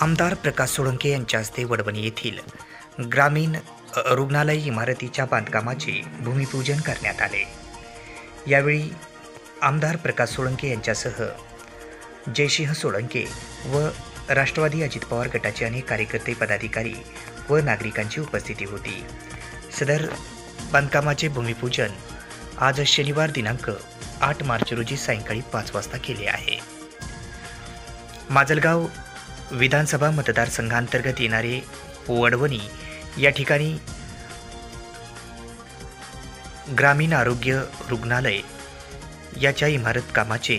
आमदार प्रकाश सोळंके यांच्या हस्ते वडवणी येथील ग्रामीण रुग्णालय इमारतीच्या बांधकामाचे भूमिपूजन करण्यात आले। यावेळी आमदार प्रकाश सोळंके यांच्यासह जयसिंह सोळंके व राष्ट्रवादी अजित पवार गटाचे अनेक कार्यकर्ते, पदाधिकारी व नागरिकांची उपस्थिती होती। सदर बांधकामाचे भूमिपूजन आज शनिवार दिनांक 8 मार्च रोजी सायंकाळी 5 वाजता केले आहे। माजलगाव विधानसभा मतदारसंघांतर्गत येणारे वडवणी या ठिकाणी ग्रामीण आरोग्य रुग्णालय याच्या इमारत कामाचे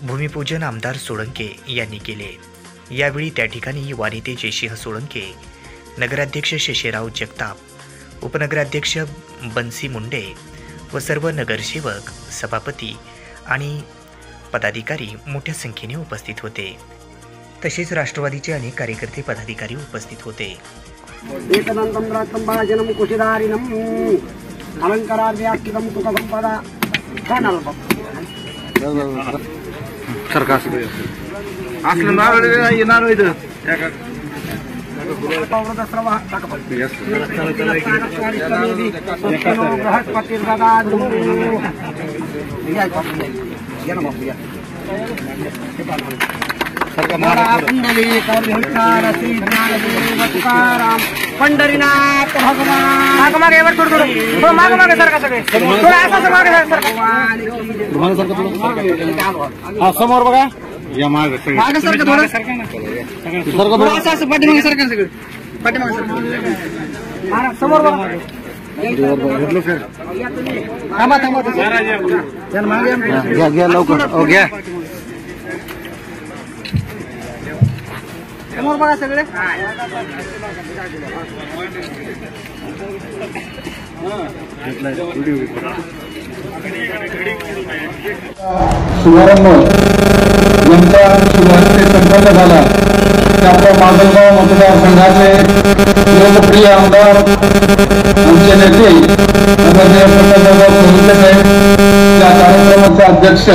भूमिपूजन आमदार सोळंके यांनी केले। यावेळी त्या ठिकाणी युवा नेते जयसिंह सोळंके, नगराध्यक्ष शशीराव जगताप, उपनगराध्यक्ष बन्सी मुंडे व सर्व नगरसेवक, सभापती आणि पदाधिकारी मोठ्या संख्येने उपस्थित होते। तसेच राष्ट्रवादीचे अनेक कार्यकर्ते, पदाधिकारी उपस्थित होते। एकदंतं रात्रंबाजनं कुशिदारिणं अलंकाराद्याख्यं सुखसंपदा धनल्पं सरकार असलं नारळ येणार इथं पंढरीनाथ भगवान मागे मागे सारखा सगळे समोर बघा या मागे सारखं थोडं असं पाठीमागे सारखं सगळं पाठीमागे समोर बघा थांबा घ्या लवकर घ्या समोर बघा सगळे शुभारंभ यांचा शुभारंभ संपन्न झाला। आपल्या माजलगाव मतदारसंघाचे लोकप्रिय आमदार आमचे नेते आदरणीय प्रकाशराव सोळंके साहेब, या कार्यक्रमाचे अध्यक्ष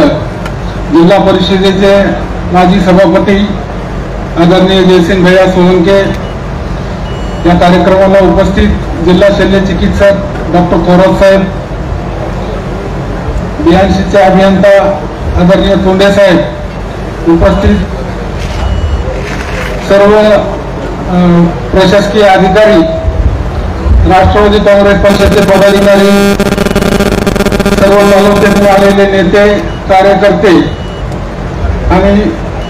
जिल्हा परिषदेचे माजी सभापती आदरणीय जयसिंह भैया सोळंके, या कार्यक्रमाला उपस्थित जिल्हा शल्य चिकित्सक डॉक्टर थोरात साहेब, BNCचे अभियंता आदरणीय तोंडे साहेब, उपस्थित सर्व प्रशासकीय अधिकारी, राष्ट्रवादी काँग्रेस पक्षाचे पदाधिकारी, सर्व तालुक्यातून आलेले नेते, कार्यकर्ते आणि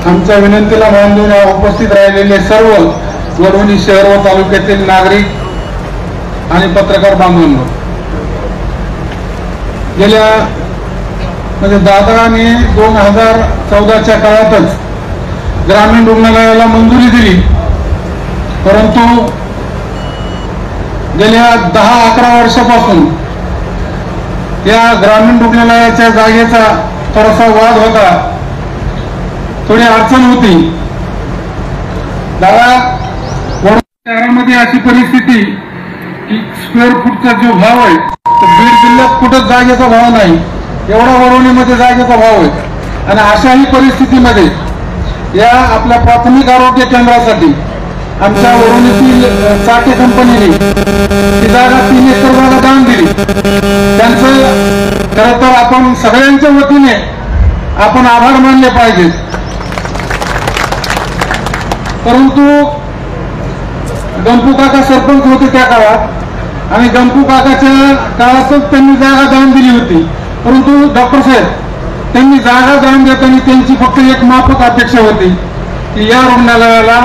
आमच्या विनंतीला मान देऊन उपस्थित राहिलेले सर्व वडवणी शहर व तालुक्यातील नागरिक आणि पत्रकार बांधवांनो, गेल्या दादाने 2014च्या काळातच ग्रामीण रुग्णालयाला मंजुरी दिली, परंतु गेल्या 10-11 वर्षापासून या ग्रामीण रुग्णालयाच्या जागेचा थोडासा वाद होता, थोडी अडचण होती। दादा शहरामध्ये अशी परिस्थिती की स्क्वेअर फूटचा जो भाव आहे तो बीड जिल्ह्यात कुठंच जागेचा भाव नाही, एवढा वडवणीमध्ये जागेचा भाव आहे। आणि अशाही परिस्थितीमध्ये या आपल्या प्राथमिक आरोग्य केंद्रासाठी आमच्या वडवणीतील चाटे कंपनीने ती जागा 3 एकर जागा दान दिली। त्यांचं खरं तर आपण सगळ्यांच्या वतीने आपण आभार मानले पाहिजेत, परंतु गंपू काका सरपंच होते त्या काळात आणि गंपू काकाच्या काळातच त्यांनी जागा दान दिली होती, परंतु डॉक्टर साहेब त्यांनी जागा दान देताना त्यांची फक्त एक माफक अपेक्षा होती की या रुग्णालयाला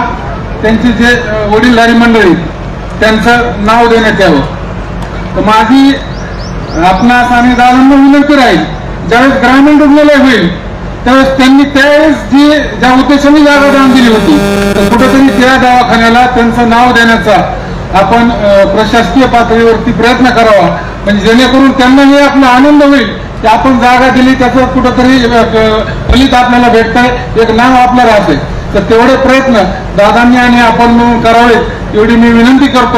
त्यांची जे वडीलधारी मंडळी त्यांचं नाव देण्यात यावं। तर माझी आपणास आणि दादांना विनंती राहील, ज्यावेळेस ग्रामीण रुग्णालय होईल त्यावेळेस त्यांनी ज्या उद्देशाने जागा दान दिली होती तर कुठेतरी त्या दवाखान्याला त्यांचं नाव देण्याचा आपण प्रशासकीय पातळीवरती प्रयत्न करावा, म्हणजे जेणेकरून त्यांनाही आपला आनंद होईल की आपण जागा दिली, त्याचं कुठंतरी फलित आपल्याला भेटतंय, एक नाव आपलं राहतंय। तर तेवढे प्रयत्न दादांनी आणि आपण करावेत एवढी मी विनंती करतो।